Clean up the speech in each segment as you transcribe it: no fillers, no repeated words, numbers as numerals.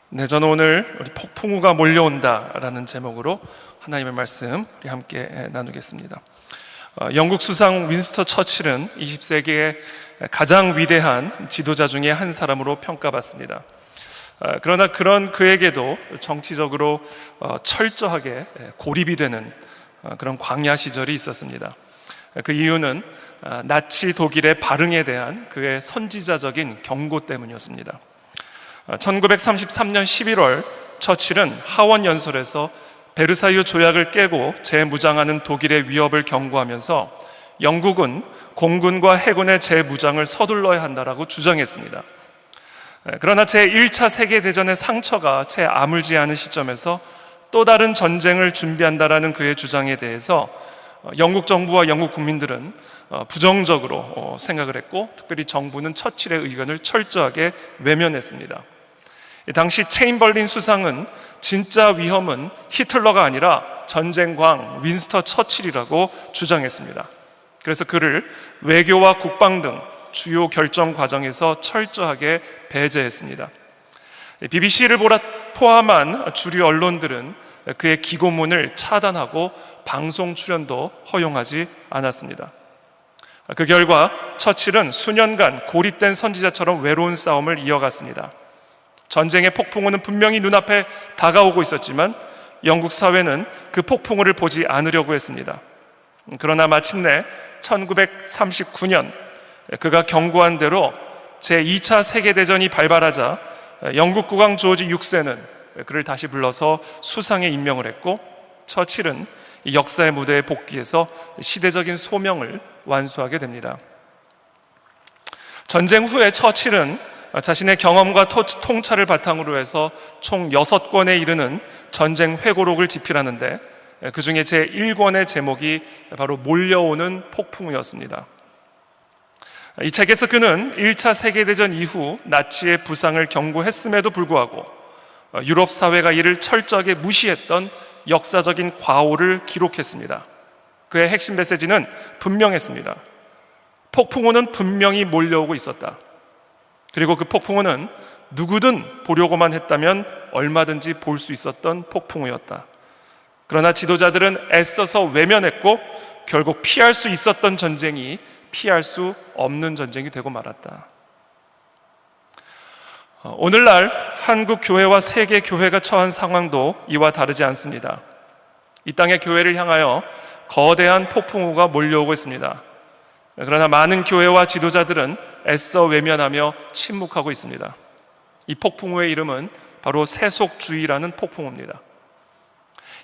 네, 저는 오늘 우리 폭풍우가 몰려온다라는 제목으로 하나님의 말씀 우리 함께 나누겠습니다. 영국 수상 윈스턴 처칠은 20세기의 가장 위대한 지도자 중에 한 사람으로 평가받습니다. 그러나 그런 그에게도 정치적으로 철저하게 고립이 되는 그런 광야 시절이 있었습니다. 그 이유는 나치 독일의 발흥에 대한 그의 선지자적인 경고 때문이었습니다. 1933년 11월 처칠은 하원 연설에서 베르사유 조약을 깨고 재무장하는 독일의 위협을 경고하면서 영국은 공군과 해군의 재무장을 서둘러야 한다라고 주장했습니다. 그러나 제1차 세계대전의 상처가 채 아물지 않은 시점에서 또 다른 전쟁을 준비한다라는 그의 주장에 대해서 영국 정부와 영국 국민들은 부정적으로 생각을 했고, 특별히 정부는 처칠의 의견을 철저하게 외면했습니다. 당시 체인벌린 수상은 진짜 위험은 히틀러가 아니라 전쟁광 윈스턴 처칠이라고 주장했습니다. 그래서 그를 외교와 국방 등 주요 결정 과정에서 철저하게 배제했습니다. BBC를 포함한 주류 언론들은 그의 기고문을 차단하고 방송 출연도 허용하지 않았습니다. 그 결과 처칠은 수년간 고립된 선지자처럼 외로운 싸움을 이어갔습니다. 전쟁의 폭풍우는 분명히 눈앞에 다가오고 있었지만 영국 사회는 그 폭풍우를 보지 않으려고 했습니다. 그러나 마침내 1939년 그가 경고한 대로 제2차 세계대전이 발발하자 영국 국왕 조지 6세는 그를 다시 불러서 수상에 임명을 했고, 처칠은 역사의 무대에 복귀해서 시대적인 소명을 완수하게 됩니다. 전쟁 후에 처칠은 자신의 경험과 통찰을 바탕으로 해서 총 6권에 이르는 전쟁 회고록을 집필하는데, 그 중에 제1권의 제목이 바로 몰려오는 폭풍우였습니다. 이 책에서 그는 1차 세계대전 이후 나치의 부상을 경고했음에도 불구하고 유럽 사회가 이를 철저하게 무시했던 역사적인 과오를 기록했습니다. 그의 핵심 메시지는 분명했습니다. 폭풍우는 분명히 몰려오고 있었다. 그리고 그 폭풍우는 누구든 보려고만 했다면 얼마든지 볼 수 있었던 폭풍우였다. 그러나 지도자들은 애써서 외면했고 결국 피할 수 있었던 전쟁이 피할 수 없는 전쟁이 되고 말았다. 오늘날 한국 교회와 세계 교회가 처한 상황도 이와 다르지 않습니다. 이 땅의 교회를 향하여 거대한 폭풍우가 몰려오고 있습니다. 그러나 많은 교회와 지도자들은 애써 외면하며 침묵하고 있습니다. 이 폭풍우의 이름은 바로 세속주의라는 폭풍우입니다.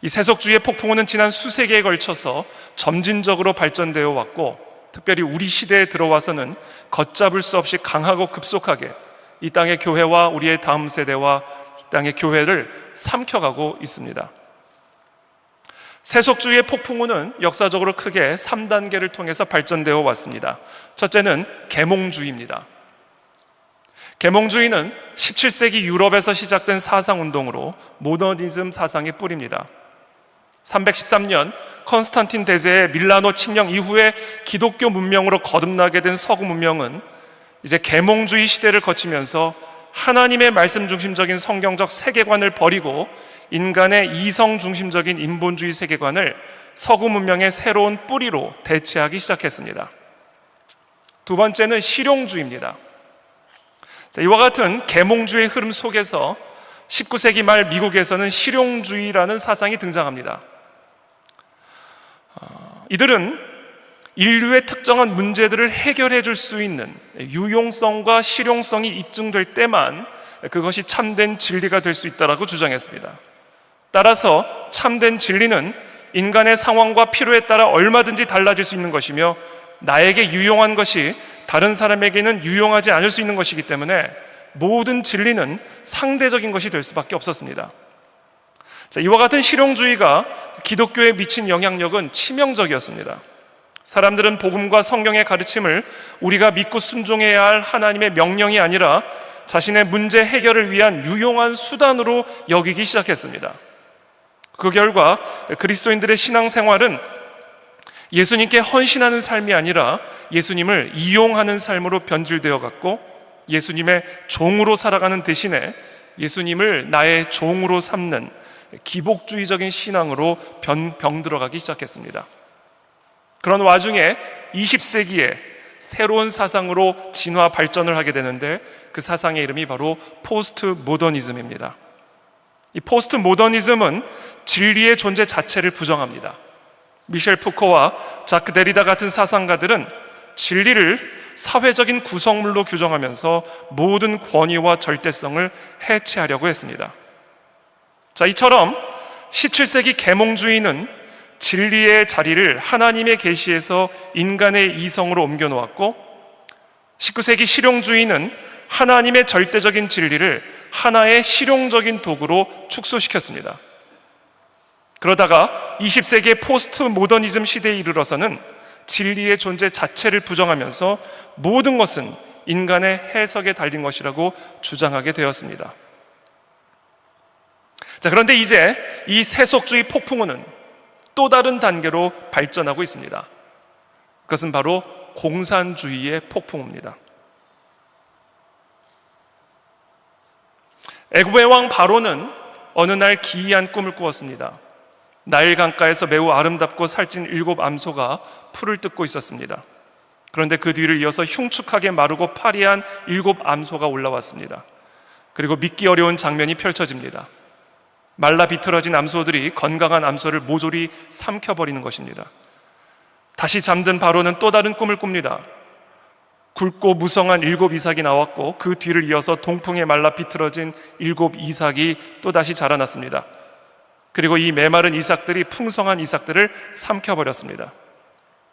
이 세속주의의 폭풍우는 지난 수세기에 걸쳐서 점진적으로 발전되어 왔고, 특별히 우리 시대에 들어와서는 걷잡을 수 없이 강하고 급속하게 이 땅의 교회와 우리의 다음 세대와 이 땅의 교회를 삼켜가고 있습니다. 세속주의의 폭풍우는 역사적으로 크게 3단계를 통해서 발전되어 왔습니다. 첫째는 계몽주의입니다. 계몽주의는 17세기 유럽에서 시작된 사상운동으로 모더니즘 사상의 뿌리입니다. 313년 컨스탄틴 대제의 밀라노 칙령 이후에 기독교 문명으로 거듭나게 된 서구 문명은 이제 계몽주의 시대를 거치면서 하나님의 말씀 중심적인 성경적 세계관을 버리고 인간의 이성 중심적인 인본주의 세계관을 서구 문명의 새로운 뿌리로 대체하기 시작했습니다. 두 번째는 실용주의입니다. 이와 같은 계몽주의 흐름 속에서 19세기 말 미국에서는 실용주의라는 사상이 등장합니다. 이들은 인류의 특정한 문제들을 해결해 줄 수 있는 유용성과 실용성이 입증될 때만 그것이 참된 진리가 될 수 있다고 주장했습니다. 따라서 참된 진리는 인간의 상황과 필요에 따라 얼마든지 달라질 수 있는 것이며, 나에게 유용한 것이 다른 사람에게는 유용하지 않을 수 있는 것이기 때문에 모든 진리는 상대적인 것이 될 수밖에 없었습니다. 이와 같은 실용주의가 기독교에 미친 영향력은 치명적이었습니다. 사람들은 복음과 성경의 가르침을 우리가 믿고 순종해야 할 하나님의 명령이 아니라 자신의 문제 해결을 위한 유용한 수단으로 여기기 시작했습니다. 그 결과 그리스도인들의 신앙생활은 예수님께 헌신하는 삶이 아니라 예수님을 이용하는 삶으로 변질되어 갔고, 예수님의 종으로 살아가는 대신에 예수님을 나의 종으로 삼는 기복주의적인 신앙으로 병들어가기 시작했습니다. 그런 와중에 20세기에 새로운 사상으로 진화 발전을 하게 되는데 그 사상의 이름이 바로 포스트 모더니즘입니다. 이 포스트 모더니즘은 진리의 존재 자체를 부정합니다. 미셸 푸코와 자크 데리다 같은 사상가들은 진리를 사회적인 구성물로 규정하면서 모든 권위와 절대성을 해체하려고 했습니다. 자, 이처럼 17세기 계몽주의는 진리의 자리를 하나님의 계시에서 인간의 이성으로 옮겨 놓았고, 19세기 실용주의는 하나님의 절대적인 진리를 하나의 실용적인 도구로 축소시켰습니다. 그러다가 20세기의 포스트 모더니즘 시대에 이르러서는 진리의 존재 자체를 부정하면서 모든 것은 인간의 해석에 달린 것이라고 주장하게 되었습니다. 자, 그런데 이제 이 세속주의 폭풍우는 또 다른 단계로 발전하고 있습니다. 그것은 바로 공산주의의 폭풍우입니다. 애굽의 왕 바로는 어느 날 기이한 꿈을 꾸었습니다. 나일 강가에서 매우 아름답고 살찐 7 암소가 풀을 뜯고 있었습니다. 그런데 그 뒤를 이어서 흉측하게 마르고 파리한 7 암소가 올라왔습니다. 그리고 믿기 어려운 장면이 펼쳐집니다. 말라 비틀어진 암소들이 건강한 암소를 모조리 삼켜버리는 것입니다. 다시 잠든 바로는 또 다른 꿈을 꿉니다. 굵고 무성한 7 이삭이 나왔고 그 뒤를 이어서 동풍에 말라 비틀어진 7 이삭이 또다시 자라났습니다. 그리고 이 메마른 이삭들이 풍성한 이삭들을 삼켜버렸습니다.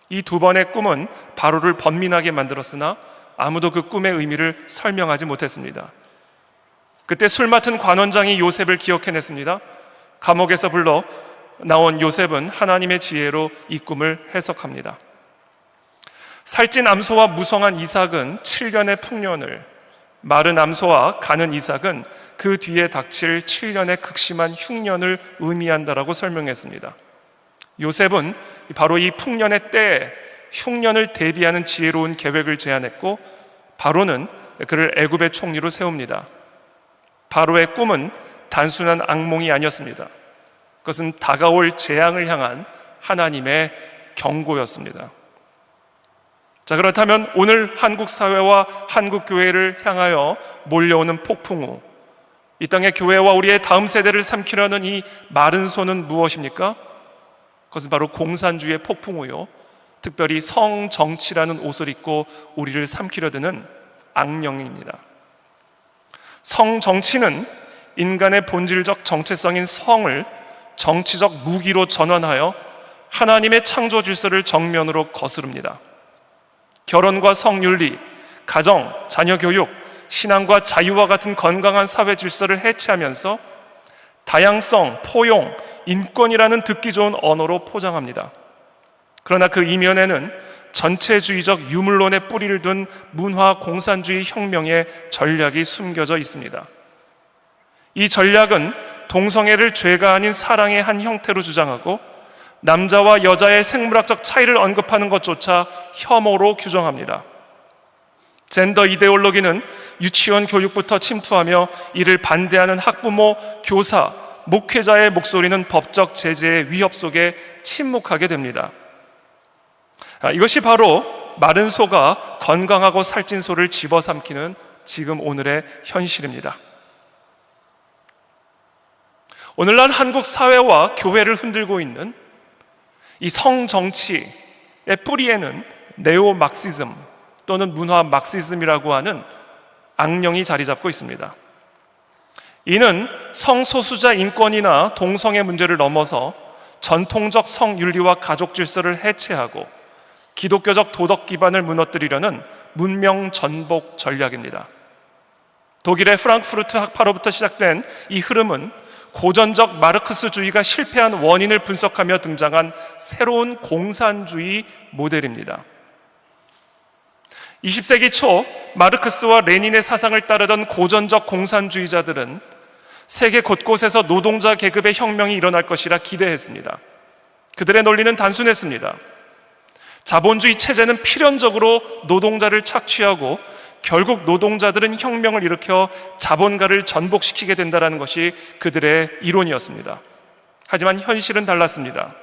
이 두 번의 꿈은 바로를 번민하게 만들었으나 아무도 그 꿈의 의미를 설명하지 못했습니다. 그때 술 맡은 관원장이 요셉을 기억해냈습니다. 감옥에서 불러 나온 요셉은 하나님의 지혜로 이 꿈을 해석합니다. 살찐 암소와 무성한 이삭은 7년의 풍년을, 마른 암소와 가는 이삭은 그 뒤에 닥칠 7년의 극심한 흉년을 의미한다라고 설명했습니다. 요셉은 바로 이 풍년의 때에 흉년을 대비하는 지혜로운 계획을 제안했고, 바로는 그를 애굽의 총리로 세웁니다. 바로의 꿈은 단순한 악몽이 아니었습니다. 그것은 다가올 재앙을 향한 하나님의 경고였습니다. 자, 그렇다면 오늘 한국 사회와 한국 교회를 향하여 몰려오는 폭풍우, 이 땅의 교회와 우리의 다음 세대를 삼키려는 이 마른 소는 무엇입니까? 그것은 바로 공산주의의 폭풍우요, 특별히 성정치라는 옷을 입고 우리를 삼키려 드는 악령입니다. 성정치는 인간의 본질적 정체성인 성을 정치적 무기로 전환하여 하나님의 창조 질서를 정면으로 거스릅니다. 결혼과 성윤리, 가정, 자녀 교육, 신앙과 자유와 같은 건강한 사회 질서를 해체하면서 다양성, 포용, 인권이라는 듣기 좋은 언어로 포장합니다. 그러나 그 이면에는 전체주의적 유물론에 뿌리를 둔 문화 공산주의 혁명의 전략이 숨겨져 있습니다. 이 전략은 동성애를 죄가 아닌 사랑의 한 형태로 주장하고 남자와 여자의 생물학적 차이를 언급하는 것조차 혐오로 규정합니다. 젠더 이데올로기는 유치원 교육부터 침투하며 이를 반대하는 학부모, 교사, 목회자의 목소리는 법적 제재의 위협 속에 침묵하게 됩니다. 이것이 바로 마른 소가 건강하고 살찐 소를 집어삼키는 지금 오늘의 현실입니다. 오늘날 한국 사회와 교회를 흔들고 있는 이 성정치의 뿌리에는 네오 막시즘 또는 문화 막시즘이라고 하는 악령이 자리 잡고 있습니다. 이는 성소수자 인권이나 동성애 문제를 넘어서 전통적 성윤리와 가족 질서를 해체하고 기독교적 도덕 기반을 무너뜨리려는 문명 전복 전략입니다. 독일의 프랑크푸르트 학파로부터 시작된 이 흐름은 고전적 마르크스주의가 실패한 원인을 분석하며 등장한 새로운 공산주의 모델입니다. 20세기 초 마르크스와 레닌의 사상을 따르던 고전적 공산주의자들은 세계 곳곳에서 노동자 계급의 혁명이 일어날 것이라 기대했습니다. 그들의 논리는 단순했습니다. 자본주의 체제는 필연적으로 노동자를 착취하고 결국 노동자들은 혁명을 일으켜 자본가를 전복시키게 된다는 것이 그들의 이론이었습니다. 하지만 현실은 달랐습니다.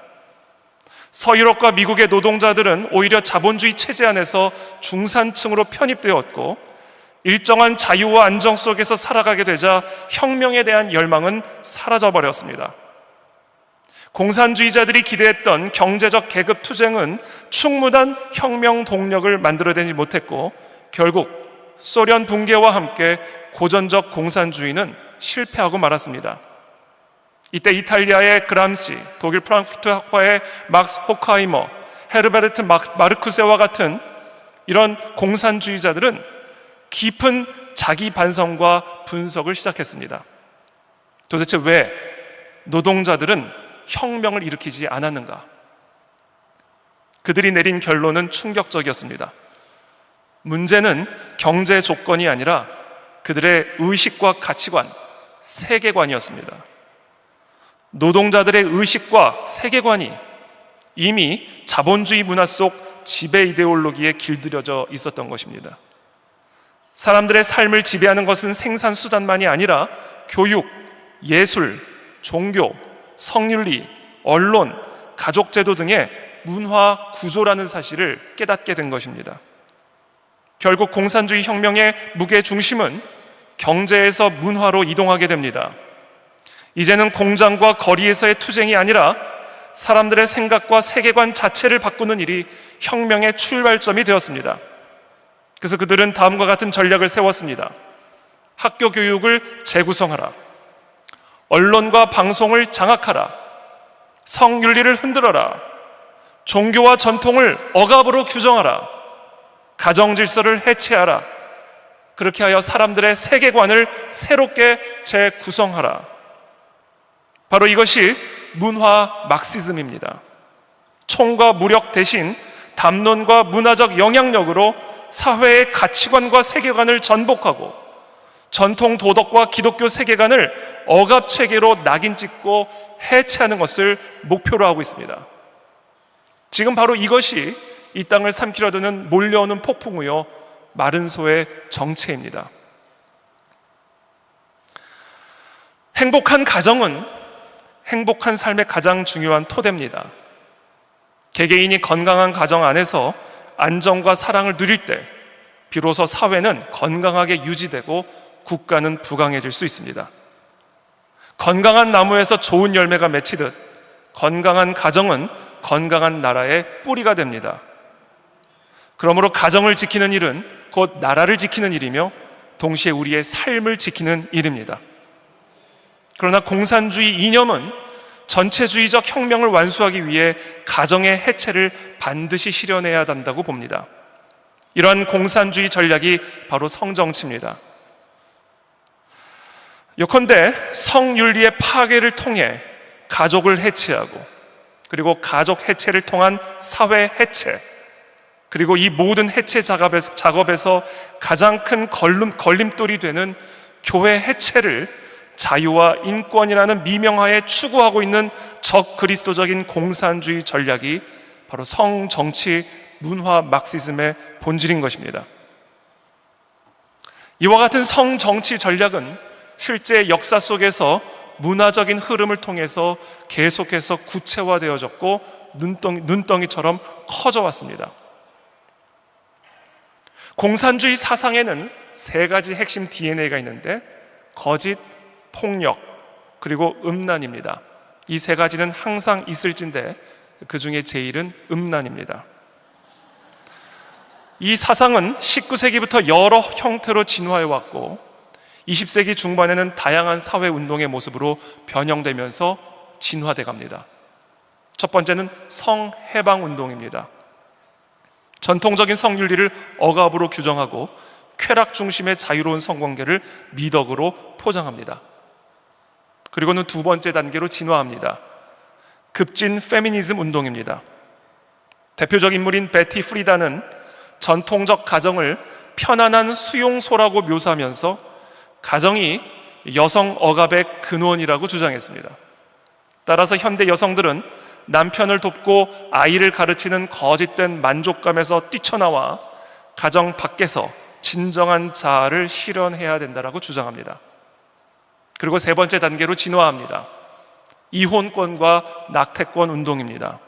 서유럽과 미국의 노동자들은 오히려 자본주의 체제 안에서 중산층으로 편입되었고, 일정한 자유와 안정 속에서 살아가게 되자 혁명에 대한 열망은 사라져버렸습니다. 공산주의자들이 기대했던 경제적 계급 투쟁은 충분한 혁명 동력을 만들어내지 못했고, 결국 소련 붕괴와 함께 고전적 공산주의는 실패하고 말았습니다. 이때 이탈리아의 그람시, 독일 프랑크푸르트 학파의 막스 호크하이머, 헤르베르트 마르쿠세와 같은 이런 공산주의자들은 깊은 자기 반성과 분석을 시작했습니다. 도대체 왜 노동자들은 혁명을 일으키지 않았는가? 그들이 내린 결론은 충격적이었습니다. 문제는 경제 조건이 아니라 그들의 의식과 가치관, 세계관이었습니다. 노동자들의 의식과 세계관이 이미 자본주의 문화 속 지배 이데올로기에 길들여져 있었던 것입니다. 사람들의 삶을 지배하는 것은 생산 수단만이 아니라 교육, 예술, 종교, 성윤리, 언론, 가족제도 등의 문화 구조라는 사실을 깨닫게 된 것입니다. 결국 공산주의 혁명의 무게 중심은 경제에서 문화로 이동하게 됩니다. 이제는 공장과 거리에서의 투쟁이 아니라 사람들의 생각과 세계관 자체를 바꾸는 일이 혁명의 출발점이 되었습니다. 그래서 그들은 다음과 같은 전략을 세웠습니다. 학교 교육을 재구성하라, 언론과 방송을 장악하라, 성윤리를 흔들어라, 종교와 전통을 억압으로 규정하라, 가정 질서를 해체하라. 그렇게 하여 사람들의 세계관을 새롭게 재구성하라. 바로 이것이 문화 막시즘입니다. 총과 무력 대신 담론과 문화적 영향력으로 사회의 가치관과 세계관을 전복하고 전통 도덕과 기독교 세계관을 억압 체계로 낙인 찍고 해체하는 것을 목표로 하고 있습니다. 지금 바로 이것이 이 땅을 삼키려 드는 몰려오는 폭풍우요 마른 소의 정체입니다. 행복한 가정은 행복한 삶의 가장 중요한 토대입니다. 개개인이 건강한 가정 안에서 안정과 사랑을 누릴 때 비로소 사회는 건강하게 유지되고 국가는 부강해질 수 있습니다. 건강한 나무에서 좋은 열매가 맺히듯 건강한 가정은 건강한 나라의 뿌리가 됩니다. 그러므로 가정을 지키는 일은 곧 나라를 지키는 일이며 동시에 우리의 삶을 지키는 일입니다. 그러나 공산주의 이념은 전체주의적 혁명을 완수하기 위해 가정의 해체를 반드시 실현해야 한다고 봅니다. 이러한 공산주의 전략이 바로 성정치입니다. 요컨대 성윤리의 파괴를 통해 가족을 해체하고, 그리고 가족 해체를 통한 사회 해체, 그리고 이 모든 해체 작업에서 가장 큰 걸림돌이 되는 교회 해체를 자유와 인권이라는 미명하에 추구하고 있는 적그리스도적인 공산주의 전략이 바로 성정치 문화 막시즘의 본질인 것입니다. 이와 같은 성정치 전략은 실제 역사 속에서 문화적인 흐름을 통해서 계속해서 구체화되어졌고 눈덩이처럼 커져왔습니다. 공산주의 사상에는 세 가지 핵심 DNA가 있는데 거짓, 폭력, 그리고 음란입니다. 이 세 가지는 항상 있을진데 그 중에 제일은 음란입니다. 이 사상은 19세기부터 여러 형태로 진화해왔고 20세기 중반에는 다양한 사회운동의 모습으로 변형되면서 진화돼 갑니다. 첫 번째는 성해방운동입니다. 전통적인 성윤리를 억압으로 규정하고 쾌락 중심의 자유로운 성관계를 미덕으로 포장합니다. 그리고는 두 번째 단계로 진화합니다. 급진 페미니즘 운동입니다. 대표적 인물인 베티 프리다는 전통적 가정을 편안한 수용소라고 묘사하면서 가정이 여성 억압의 근원이라고 주장했습니다. 따라서 현대 여성들은 남편을 돕고 아이를 가르치는 거짓된 만족감에서 뛰쳐나와 가정 밖에서 진정한 자아를 실현해야 된다라고 주장합니다. 그리고 세 번째 단계로 진화합니다. 이혼권과 낙태권 운동입니다.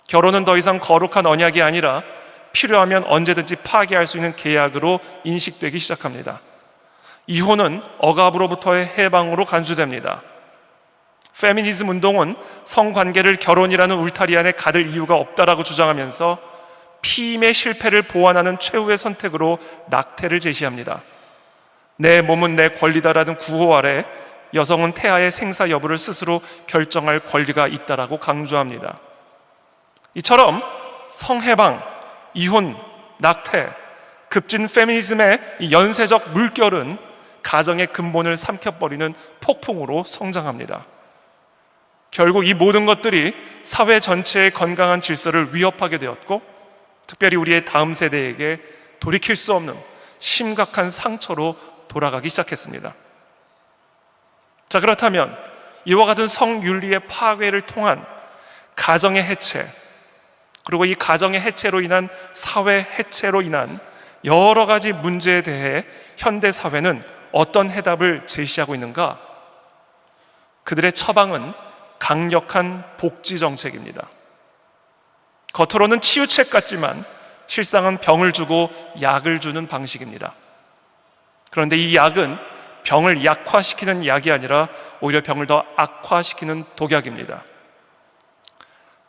결혼은 더 이상 거룩한 언약이 아니라 필요하면 언제든지 파기할 수 있는 계약으로 인식되기 시작합니다. 이혼은 억압으로부터의 해방으로 간주됩니다. 페미니즘 운동은 성관계를 결혼이라는 울타리 안에 가둘 이유가 없다라고 주장하면서 피임의 실패를 보완하는 최후의 선택으로 낙태를 제시합니다. 내 몸은 내 권리다라는 구호 아래 여성은 태아의 생사 여부를 스스로 결정할 권리가 있다라고 강조합니다. 이처럼 성해방, 이혼, 낙태, 급진 페미니즘의 이 연쇄적 물결은 가정의 근본을 삼켜버리는 폭풍으로 성장합니다. 결국 이 모든 것들이 사회 전체의 건강한 질서를 위협하게 되었고, 특별히 우리의 다음 세대에게 돌이킬 수 없는 심각한 상처로 돌아가기 시작했습니다. 자, 그렇다면 이와 같은 성윤리의 파괴를 통한 가정의 해체, 그리고 이 가정의 해체로 인한 사회 해체로 인한 여러 가지 문제에 대해 현대 사회는 어떤 해답을 제시하고 있는가? 그들의 처방은 강력한 복지 정책입니다. 겉으로는 치유책 같지만 실상은 병을 주고 약을 주는 방식입니다. 그런데 이 약은 병을 약화시키는 약이 아니라 오히려 병을 더 악화시키는 독약입니다.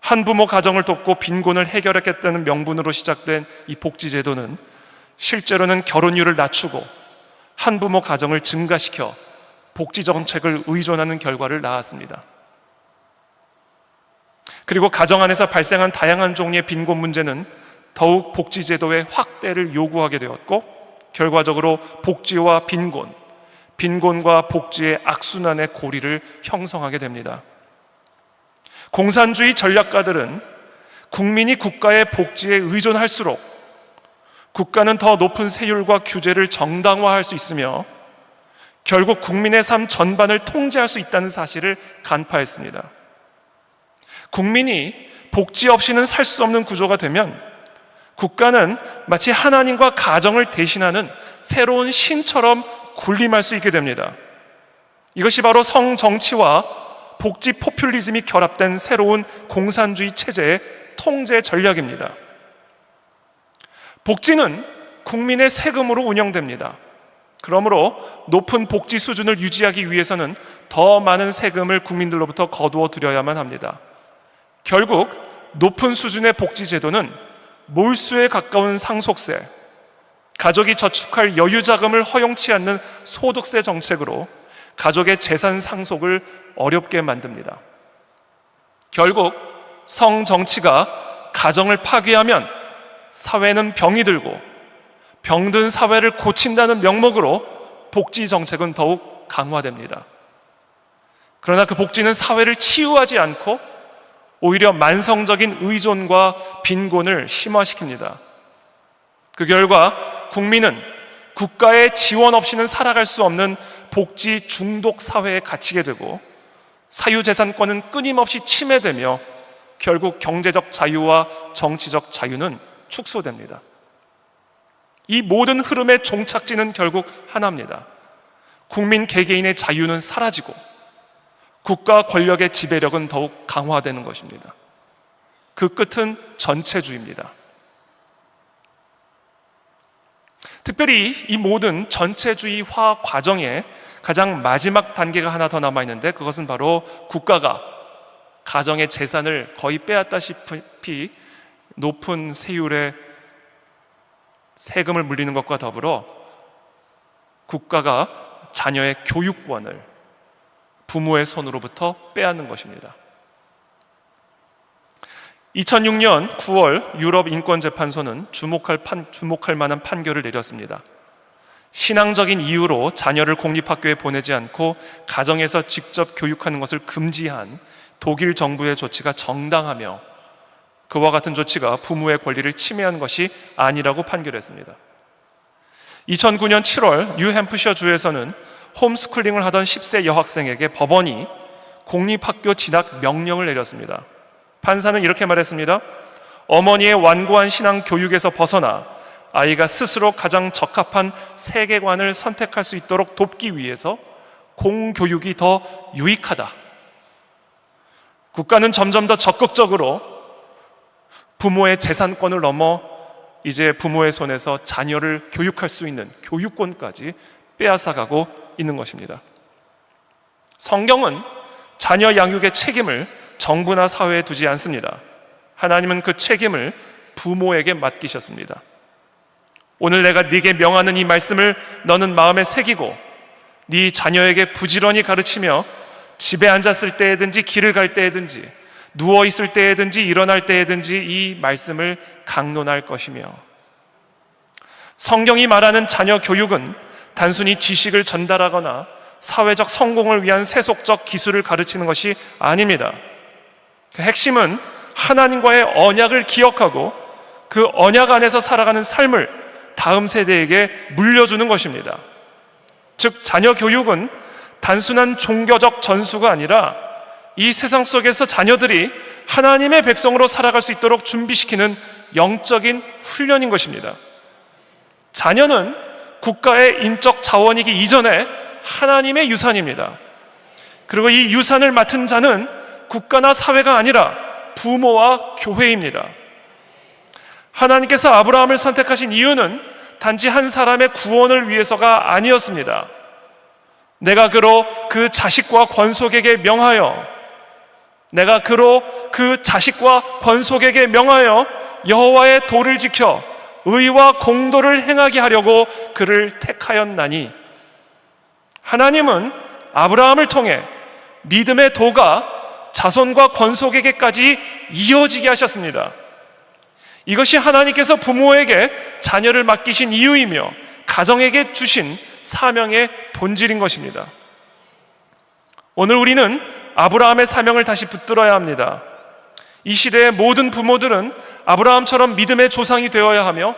한부모 가정을 돕고 빈곤을 해결하겠다는 명분으로 시작된 이 복지제도는 실제로는 결혼율을 낮추고 한부모 가정을 증가시켜 복지정책을 의존하는 결과를 낳았습니다. 그리고 가정 안에서 발생한 다양한 종류의 빈곤 문제는 더욱 복지제도의 확대를 요구하게 되었고, 결과적으로 복지와 빈곤, 빈곤과 복지의 악순환의 고리를 형성하게 됩니다. 공산주의 전략가들은 국민이 국가의 복지에 의존할수록 국가는 더 높은 세율과 규제를 정당화할 수 있으며 결국 국민의 삶 전반을 통제할 수 있다는 사실을 간파했습니다. 국민이 복지 없이는 살 수 없는 구조가 되면 국가는 마치 하나님과 가정을 대신하는 새로운 신처럼 군림할 수 있게 됩니다. 이것이 바로 성정치와 복지 포퓰리즘이 결합된 새로운 공산주의 체제의 통제 전략입니다. 복지는 국민의 세금으로 운영됩니다. 그러므로 높은 복지 수준을 유지하기 위해서는 더 많은 세금을 국민들로부터 거두어 들여야만 합니다. 결국 높은 수준의 복지 제도는 몰수에 가까운 상속세, 가족이 저축할 여유 자금을 허용치 않는 소득세 정책으로 가족의 재산 상속을 어렵게 만듭니다. 결국 성정치가 가정을 파괴하면 사회는 병이 들고, 병든 사회를 고친다는 명목으로 복지 정책은 더욱 강화됩니다. 그러나 그 복지는 사회를 치유하지 않고 오히려 만성적인 의존과 빈곤을 심화시킵니다. 그 결과 국민은 국가의 지원 없이는 살아갈 수 없는 복지 중독 사회에 갇히게 되고, 사유재산권은 끊임없이 침해되며 결국 경제적 자유와 정치적 자유는 축소됩니다. 이 모든 흐름의 종착지는 결국 하나입니다. 국민 개개인의 자유는 사라지고 국가 권력의 지배력은 더욱 강화되는 것입니다. 그 끝은 전체주의입니다. 특별히 이 모든 전체주의화 과정에 가장 마지막 단계가 하나 더 남아있는데, 그것은 바로 국가가 가정의 재산을 거의 빼앗다시피 높은 세율의 세금을 물리는 것과 더불어 국가가 자녀의 교육권을 부모의 손으로부터 빼앗는 것입니다. 2006년 9월 유럽 인권재판소는 주목할 만한 판결을 내렸습니다. 신앙적인 이유로 자녀를 공립학교에 보내지 않고 가정에서 직접 교육하는 것을 금지한 독일 정부의 조치가 정당하며 그와 같은 조치가 부모의 권리를 침해한 것이 아니라고 판결했습니다. 2009년 7월 뉴햄프셔 주에서는 홈스쿨링을 하던 10세 여학생에게 법원이 공립학교 진학 명령을 내렸습니다. 판사는 이렇게 말했습니다. 어머니의 완고한 신앙 교육에서 벗어나 아이가 스스로 가장 적합한 세계관을 선택할 수 있도록 돕기 위해서 공교육이 더 유익하다. 국가는 점점 더 적극적으로 부모의 재산권을 넘어 이제 부모의 손에서 자녀를 교육할 수 있는 교육권까지 빼앗아가고 있는 것입니다. 성경은 자녀 양육의 책임을 정부나 사회에 두지 않습니다. 하나님은 그 책임을 부모에게 맡기셨습니다. 오늘 내가 네게 명하는 이 말씀을 너는 마음에 새기고 네 자녀에게 부지런히 가르치며 집에 앉았을 때에든지 길을 갈 때에든지 누워있을 때에든지 일어날 때에든지 이 말씀을 강론할 것이며, 성경이 말하는 자녀 교육은 단순히 지식을 전달하거나 사회적 성공을 위한 세속적 기술을 가르치는 것이 아닙니다. 그 핵심은 하나님과의 언약을 기억하고 그 언약 안에서 살아가는 삶을 다음 세대에게 물려주는 것입니다. 즉, 자녀 교육은 단순한 종교적 전수가 아니라 이 세상 속에서 자녀들이 하나님의 백성으로 살아갈 수 있도록 준비시키는 영적인 훈련인 것입니다. 자녀는 국가의 인적 자원이기 이전에 하나님의 유산입니다. 그리고 이 유산을 맡은 자는 국가나 사회가 아니라 부모와 교회입니다. 하나님께서 아브라함을 선택하신 이유는 단지 한 사람의 구원을 위해서가 아니었습니다. 내가 그로 그 자식과 권속에게 명하여 여호와의 도를 지켜 의와 공도를 행하게 하려고 그를 택하였나니, 하나님은 아브라함을 통해 믿음의 도가 자손과 권속에게까지 이어지게 하셨습니다. 이것이 하나님께서 부모에게 자녀를 맡기신 이유이며 가정에게 주신 사명의 본질인 것입니다. 오늘 우리는 아브라함의 사명을 다시 붙들어야 합니다. 이 시대의 모든 부모들은 아브라함처럼 믿음의 조상이 되어야 하며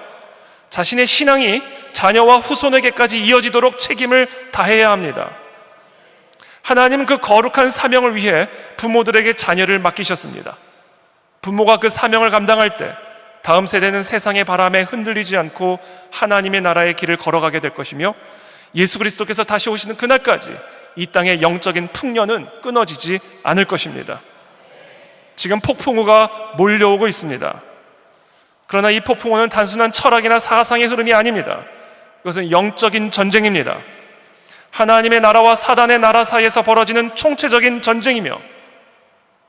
자신의 신앙이 자녀와 후손에게까지 이어지도록 책임을 다해야 합니다. 하나님은 그 거룩한 사명을 위해 부모들에게 자녀를 맡기셨습니다. 부모가 그 사명을 감당할 때 다음 세대는 세상의 바람에 흔들리지 않고 하나님의 나라의 길을 걸어가게 될 것이며, 예수 그리스도께서 다시 오시는 그날까지 이 땅의 영적인 풍년은 끊어지지 않을 것입니다. 지금 폭풍우가 몰려오고 있습니다. 그러나 이 폭풍우는 단순한 철학이나 사상의 흐름이 아닙니다. 이것은 영적인 전쟁입니다. 하나님의 나라와 사단의 나라 사이에서 벌어지는 총체적인 전쟁이며,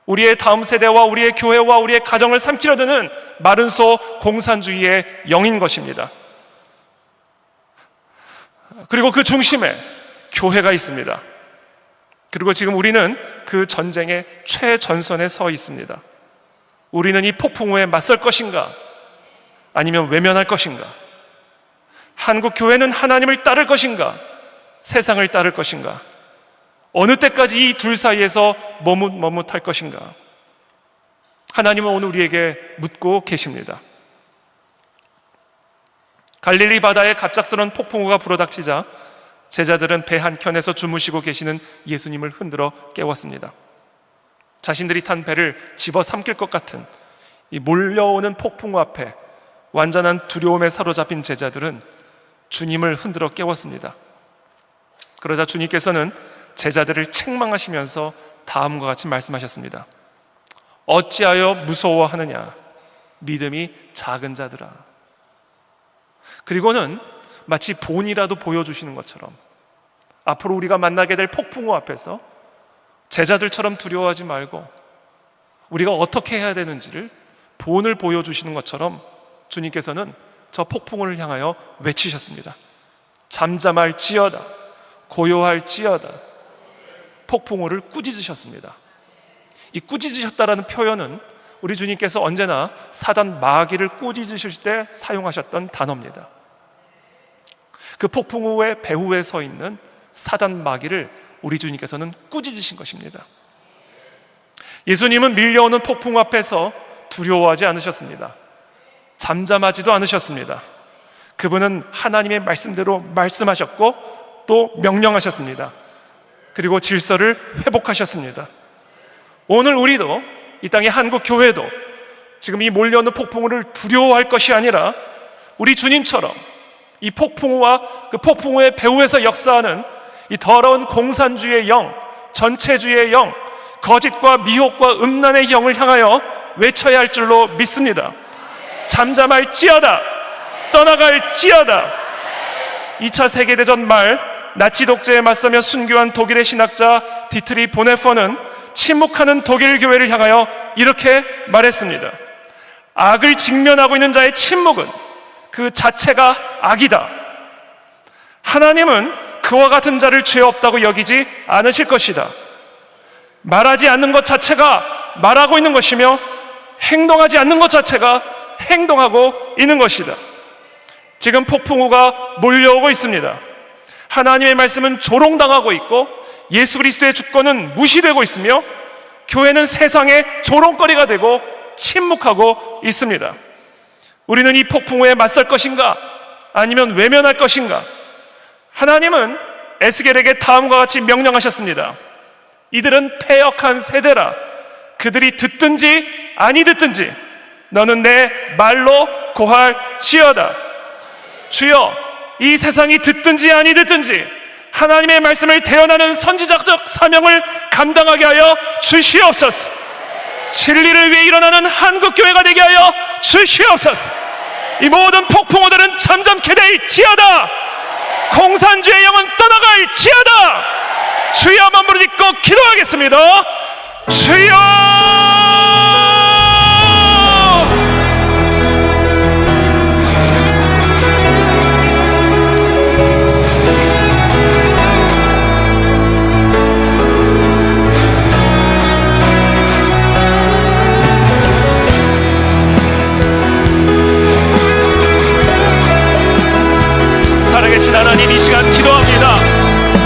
우리의 다음 세대와 우리의 교회와 우리의 가정을 삼키려 드는 마른 소 공산주의의 영인 것입니다. 그리고 그 중심에 교회가 있습니다. 그리고 지금 우리는 그 전쟁의 최전선에 서 있습니다. 우리는 이 폭풍우에 맞설 것인가? 아니면 외면할 것인가? 한국 교회는 하나님을 따를 것인가? 세상을 따를 것인가? 어느 때까지 이 둘 사이에서 머뭇머뭇할 것인가? 하나님은 오늘 우리에게 묻고 계십니다. 갈릴리 바다에 갑작스러운 폭풍우가 불어닥치자 제자들은 배 한켠에서 주무시고 계시는 예수님을 흔들어 깨웠습니다. 자신들이 탄 배를 집어삼킬 것 같은 이 몰려오는 폭풍우 앞에 완전한 두려움에 사로잡힌 제자들은 주님을 흔들어 깨웠습니다. 그러자 주님께서는 제자들을 책망하시면서 다음과 같이 말씀하셨습니다. 어찌하여 무서워하느냐, 믿음이 작은 자들아. 그리고는 마치 본이라도 보여주시는 것처럼 앞으로 우리가 만나게 될 폭풍우 앞에서 제자들처럼 두려워하지 말고 우리가 어떻게 해야 되는지를 본을 보여주시는 것처럼 주님께서는 저 폭풍우를 향하여 외치셨습니다. 잠잠할지어다, 고요할지어다. 폭풍우를 꾸짖으셨습니다. 이 꾸짖으셨다라는 표현은 우리 주님께서 언제나 사단 마귀를 꾸짖으실 때 사용하셨던 단어입니다. 그 폭풍우의 배후에 서 있는 사단 마귀를 우리 주님께서는 꾸짖으신 것입니다. 예수님은 밀려오는 폭풍우 앞에서 두려워하지 않으셨습니다. 잠잠하지도 않으셨습니다. 그분은 하나님의 말씀대로 말씀하셨고 또 명령하셨습니다. 그리고 질서를 회복하셨습니다. 오늘 우리도 이 땅의 한국 교회도 지금 이 몰려오는 폭풍우를 두려워할 것이 아니라 우리 주님처럼 이 폭풍우와 그 폭풍우의 배후에서 역사하는 이 더러운 공산주의의 영, 전체주의의 영, 거짓과 미혹과 음란의 영을 향하여 외쳐야 할 줄로 믿습니다. 잠잠할지어다, 떠나갈지어다. 2차 세계대전 말 나치 독재에 맞서며 순교한 독일의 신학자 디트리 보네퍼는 침묵하는 독일 교회를 향하여 이렇게 말했습니다. 악을 직면하고 있는 자의 침묵은 그 자체가 악이다. 하나님은 그와 같은 자를 죄 없다고 여기지 않으실 것이다. 말하지 않는 것 자체가 말하고 있는 것이며 행동하지 않는 것 자체가 행동하고 있는 것이다. 지금 폭풍우가 몰려오고 있습니다. 하나님의 말씀은 조롱당하고 있고 예수 그리스도의 주권은 무시되고 있으며 교회는 세상의 조롱거리가 되고 침묵하고 있습니다. 우리는 이 폭풍우에 맞설 것인가? 아니면 외면할 것인가? 하나님은 에스겔에게 다음과 같이 명령하셨습니다. 이들은 패역한 세대라. 그들이 듣든지 아니 듣든지 너는 내 말로 고할지어다. 주여, 이 세상이 듣든지 아니 듣든지 하나님의 말씀을 대언하는 선지자적 사명을 감당하게 하여 주시옵소서. 진리를 위해 일어나는 한국교회가 되게 하여 주시옵소서. 이 모든 폭풍우들은 잠잠케 될지어다. 공산주의 영은 떠나갈지어다. 주여, 한번 부르짖고 기도하겠습니다. 주여! 살아계신 하나님, 이 시간 기도합니다.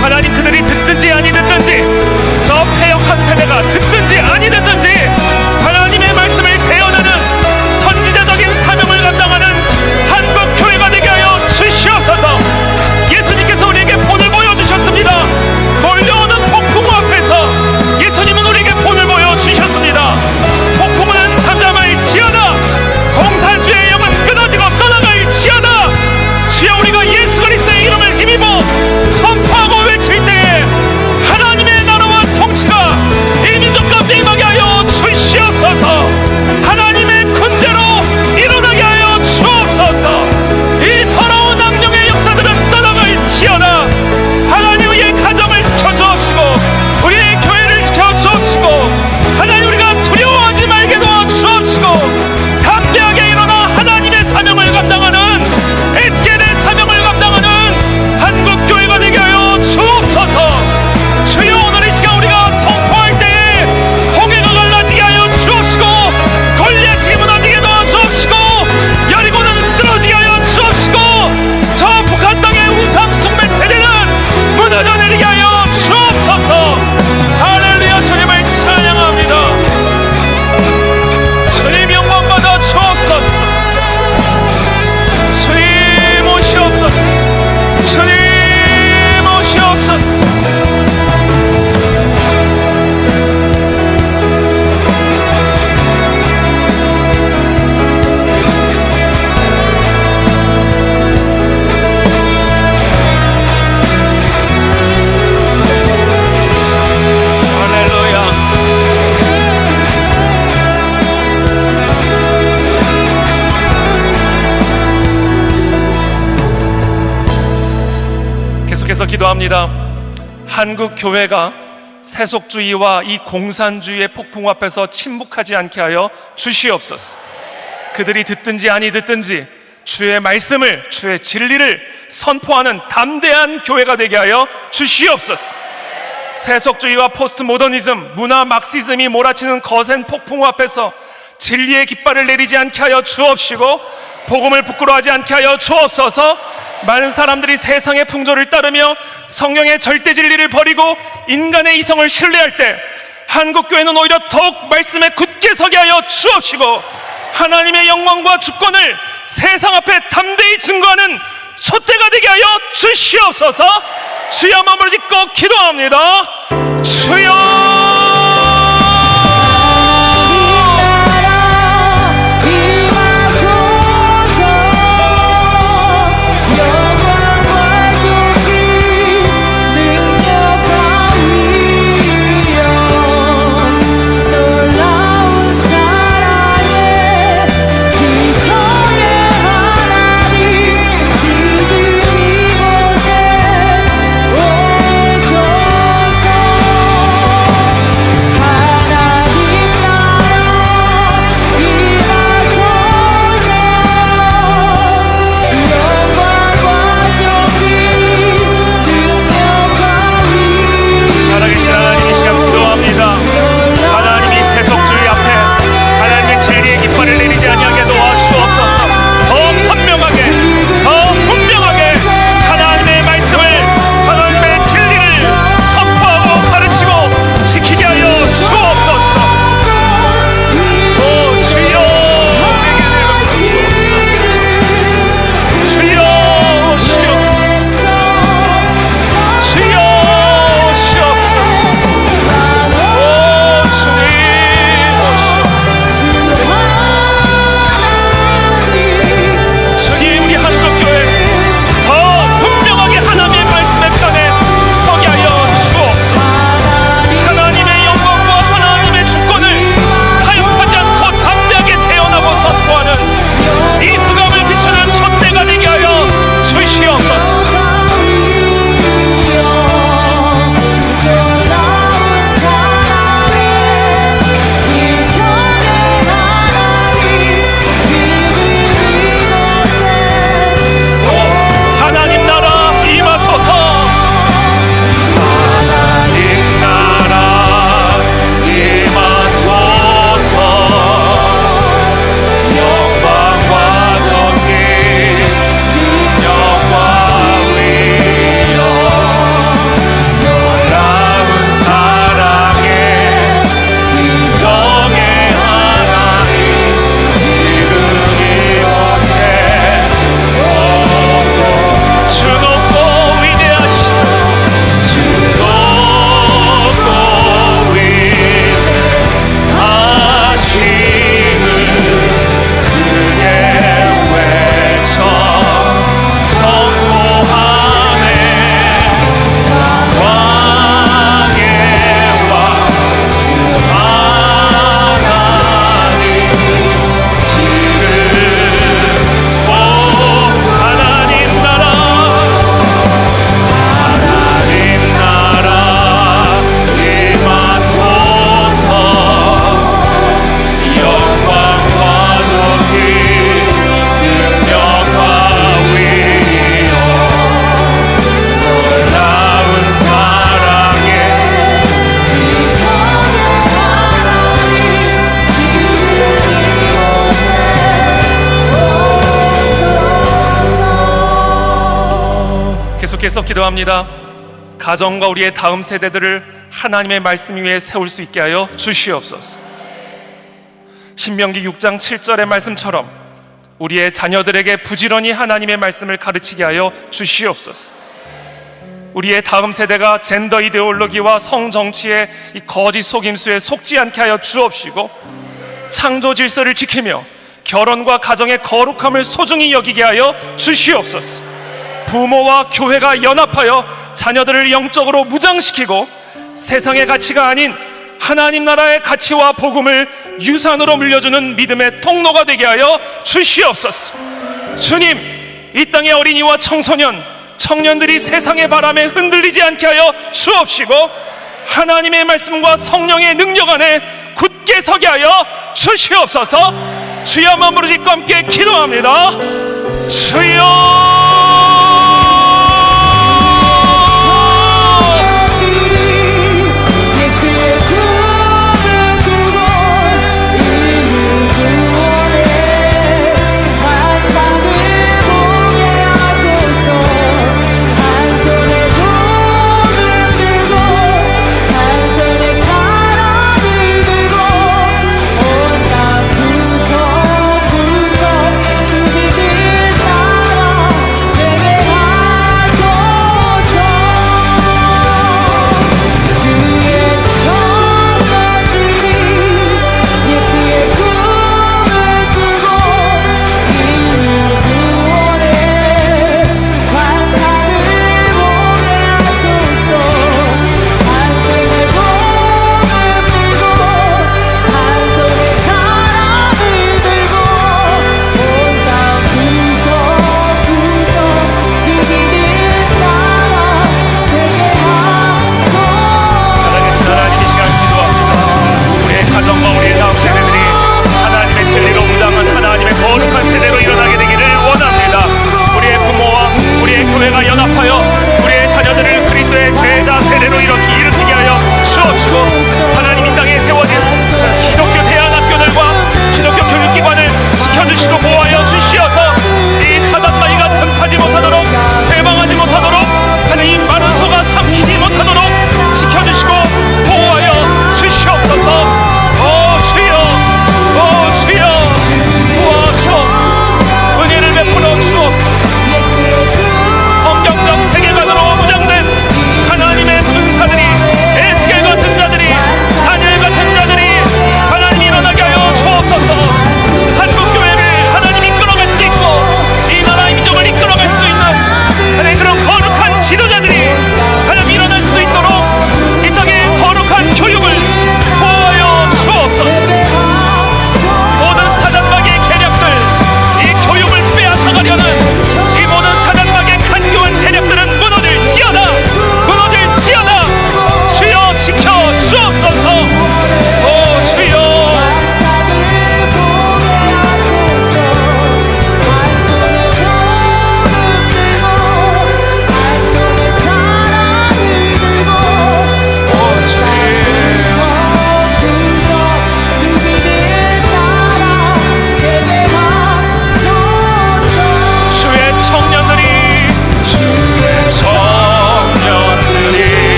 하나님, 그들이 듣든지 아니 듣든지, 저 패역한 세대가 듣든지 아니 듣든지 하나님의 말씀을 대언하는 선지자적인 사명을 감당하는 한국 교회가 되게 하여 주시옵소서. 예수님께서 우리에게 본을 보여주셨습니다. 몰려오는 폭풍우 앞에서 예수님은 우리에게 본을 보여주셨습니다. 폭풍우는 잠잠할지어다. 공산주의 영은 끊어지고 떠나갈지어다. 주여, 우리가 예수 그리스도의 이름을 힘입어 선포하고 외칠 때 하나님의 나라와 통치가 이 민족 가운데 임하게 하여 주시옵소서. 하나님의 군대로 일어나게 하여 주옵소서. 이 더러운 악령의 역사들은 떠나갈지어다. 하나님, 우리의 가정을 지켜주옵시고 우리의 교회를 지켜주옵시고 하나님, 우리가 두려워하지 말게 도와주옵시고 담대하게 일어나 하나님의 사명을 감당하는 에스겔의 사명을 감당하는 한국교회가 되게 하여 주옵소서. 주여, 오늘 이 시간 우리가 선포할 때에 홍해가 갈라지게 하여 주옵시고 골리앗이 무너지게 도와주옵시고 여리고는 쓰러지게 하여 주옵시고 저 북한 땅의 우상 숭배 체제는 무너져 내리게 하여 주옵소서. 할렐루야. 주님을 찬양합니다. 주님 영광 받아 주옵소서. 주님 오시옵소서. 주님 오시옵소서. 할렐루야. 계속해서 기도합니다. 한국 교회가 세속주의와 이 공산주의의 폭풍 앞에서 침묵하지 않게 하여 주시옵소서. 그들이 듣든지 아니 듣든지 주의 말씀을, 주의 진리를 선포하는 담대한 교회가 되게 하여 주시옵소서. 세속주의와 포스트 모더니즘, 문화 막시즘이 몰아치는 거센 폭풍 앞에서 진리의 깃발을 내리지 않게 하여 주옵시고 복음을 부끄러워하지 않게 하여 주옵소서. 많은 사람들이 세상의 풍조를 따르며 성경의 절대 진리를 버리고 인간의 이성을 신뢰할 때 한국교회는 오히려 더욱 말씀에 굳게 서게 하여 주옵시고 하나님의 영광과 주권을 세상 앞에 담대히 증거하는 촛대가 되게 하여 주시옵소서. 주여, 마음을 짓고 기도합니다. 주여, 계속해서 기도합니다. 가정과 우리의 다음 세대들을 하나님의 말씀 위에 세울 수 있게 하여 주시옵소서. 신명기 6장 7절의 말씀처럼 우리의 자녀들에게 부지런히 하나님의 말씀을 가르치게 하여 주시옵소서. 우리의 다음 세대가 젠더 이데올로기와 성정치의 이 거짓 속임수에 속지 않게 하여 주옵시고, 창조 질서를 지키며 결혼과 가정의 거룩함을 소중히 여기게 하여 주시옵소서. 부모와 교회가 연합하여 자녀들을 영적으로 무장시키고 세상의 가치가 아닌 하나님 나라의 가치와 복음을 유산으로 물려주는 믿음의 통로가 되게 하여 주시옵소서. 주님, 이 땅의 어린이와 청소년, 청년들이 세상의 바람에 흔들리지 않게 하여 주옵시고, 하나님의 말씀과 성령의 능력 안에 굳게 서게 하여 주시옵소서. 주여 한번 부르짖고 함께 기도합니다. 주여,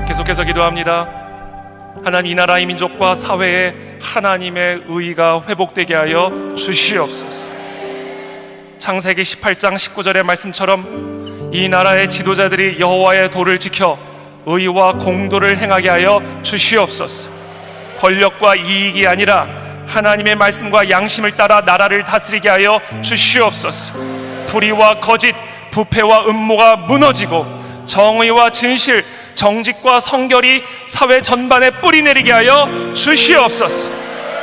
계속해서 기도합니다. 하나님, 이 나라의 민족과 사회에 하나님의 의가 회복되게 하여 주시옵소서. 창세기 18장 19절의 말씀처럼 이 나라의 지도자들이 여호와의 도를 지켜 의와 공도를 행하게 하여 주시옵소서. 권력과 이익이 아니라 하나님의 말씀과 양심을 따라 나라를 다스리게 하여 주시옵소서. 불의와 거짓, 부패와 음모가 무너지고 정의와 진실, 정직과 성결이 사회 전반에 뿌리내리게 하여 주시옵소서.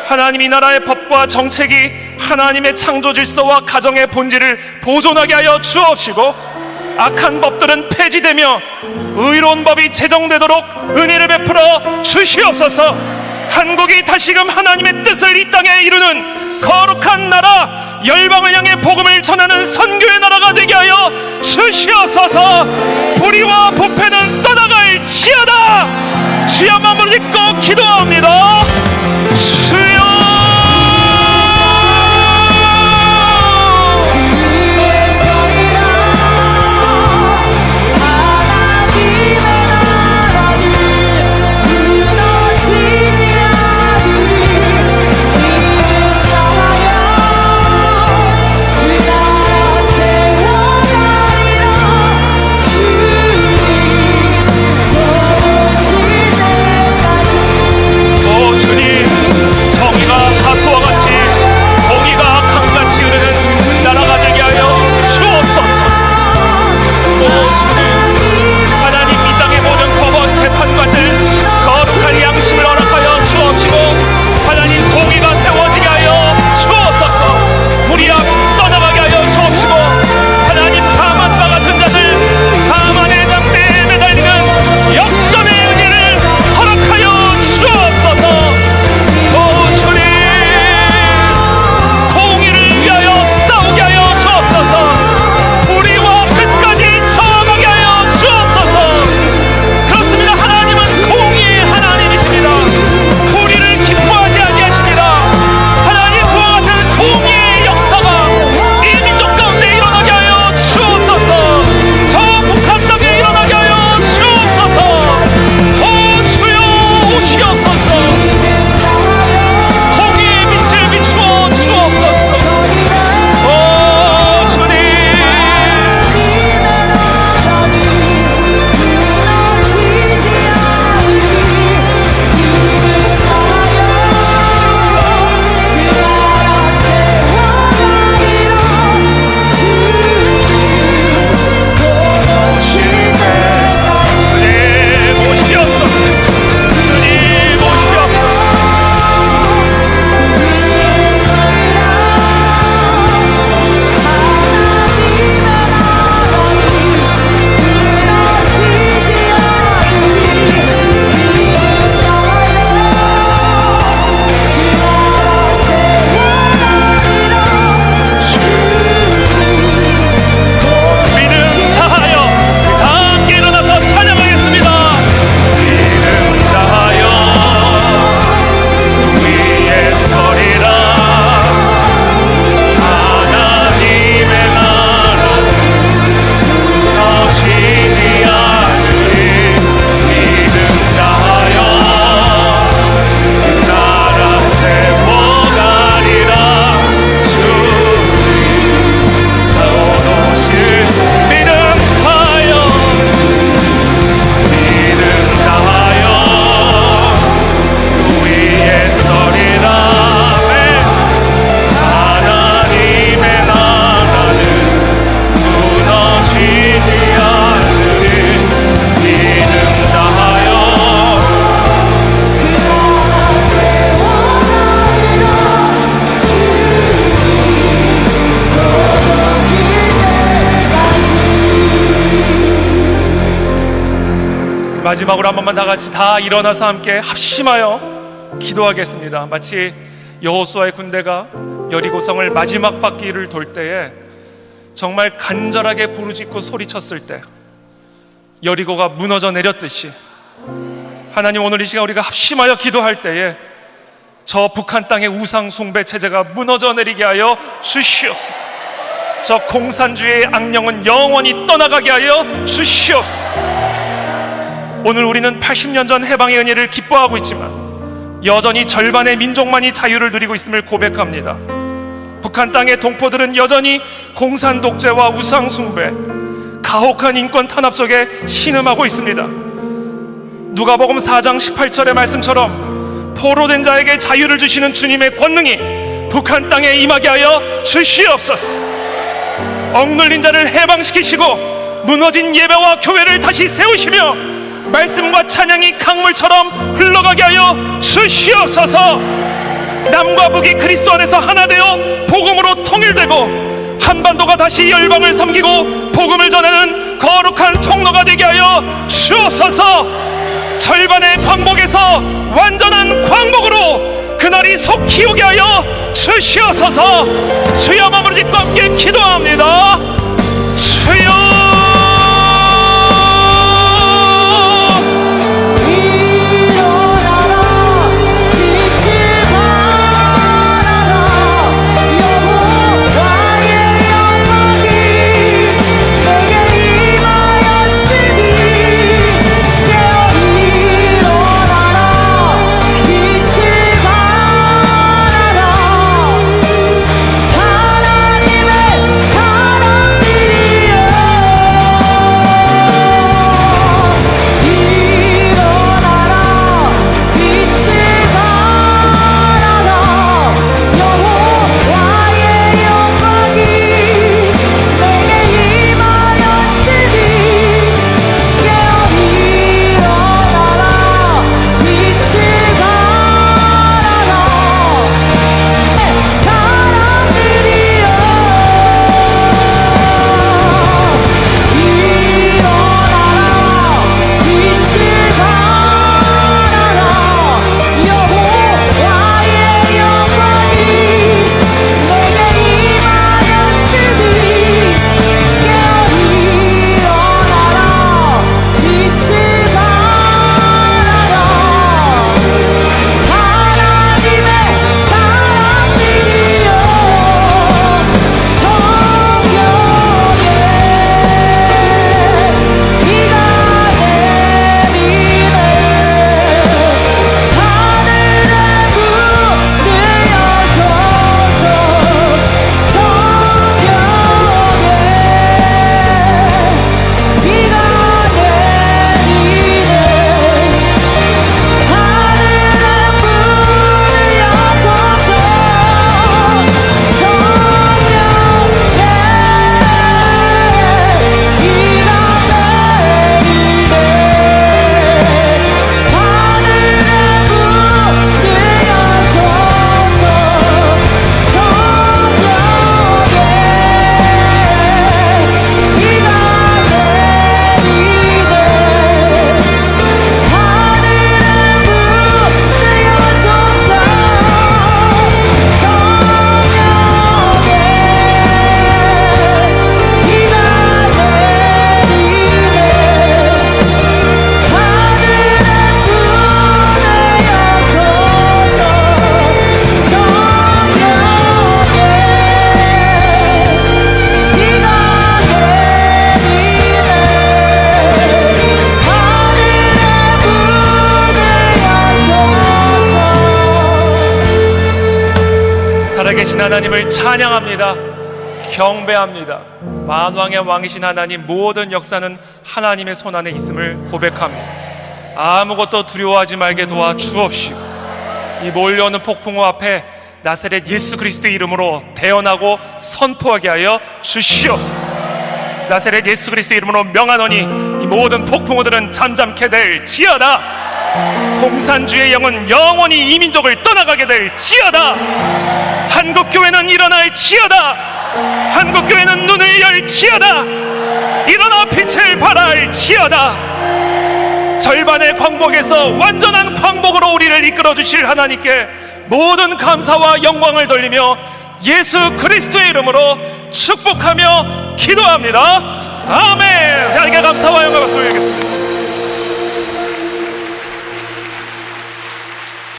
하나님, 이 나라의 법과 정책이 하나님의 창조 질서와 가정의 본질을 보존하게 하여 주옵시고, 악한 법들은 폐지되며 의로운 법이 제정되도록 은혜를 베풀어 주시옵소서. 한국이 다시금 하나님의 뜻을 이 땅에 이루는 거룩한 나라, 열방을 향해 복음을 전하는 선교의 나라가 되게 하여 주시옵소서. 불의와 부패는 떠나갈지어다. 주여, 마음을 짓고 기도합니다. 주여. 마지막으로 한 번만 다 같이 다 일어나서 함께 합심하여 기도하겠습니다. 마치 여호수아의 군대가 여리고성을 마지막 바퀴를 돌 때에 정말 간절하게 부르짖고 소리쳤을 때 여리고가 무너져 내렸듯이, 하나님, 오늘 이 시간 우리가 합심하여 기도할 때에 저 북한 땅의 우상 숭배 체제가 무너져 내리게 하여 주시옵소서. 저 공산주의의 악령은 영원히 떠나가게 하여 주시옵소서. 오늘 우리는 80년 전 해방의 은혜를 기뻐하고 있지만 여전히 절반의 민족만이 자유를 누리고 있음을 고백합니다. 북한 땅의 동포들은 여전히 공산 독재와 우상 숭배, 가혹한 인권 탄압 속에 신음하고 있습니다. 누가복음 4장 18절의 말씀처럼 포로된 자에게 자유를 주시는 주님의 권능이 북한 땅에 임하게 하여 주시옵소서. 억눌린 자를 해방시키시고 무너진 예배와 교회를 다시 세우시며 말씀과 찬양이 강물처럼 흘러가게 하여 주시옵소서. 남과 북이 그리스도 안에서 하나 되어 복음으로 통일되고 한반도가 다시 열방을 섬기고 복음을 전하는 거룩한 통로가 되게 하여 주옵소서. 절반의 광복에서 완전한 광복으로 그날이 속히 오게 하여 주시옵소서. 주여, 마음으로 짓고 함께 기도합니다. 주여, 살아계신 하나님을 찬양합니다. 경배합니다. 만왕의 왕이신 하나님, 모든 역사는 하나님의 손안에 있음을 고백합니다. 아무것도 두려워하지 말게 도와 주옵시고, 이 몰려오는 폭풍우 앞에 나사렛 예수 그리스도의 이름으로 대언하고 선포하게 하여 주시옵소서. 나사렛 예수 그리스도의 이름으로 명하노니 이 모든 폭풍우들은 잠잠케 될지어다. 공산주의 영은 영원히 이 민족을 떠나가게 될지어다. 한국교회는 일어날지어다. 한국교회는 눈을 열지어다. 일어나 빛을 발할지어다. 절반의 광복에서 완전한 광복으로 우리를 이끌어주실 하나님께 모든 감사와 영광을 돌리며 예수 그리스도의 이름으로 축복하며 기도합니다. 아멘. 하나님께 감사와 영광을 돌리겠습니다.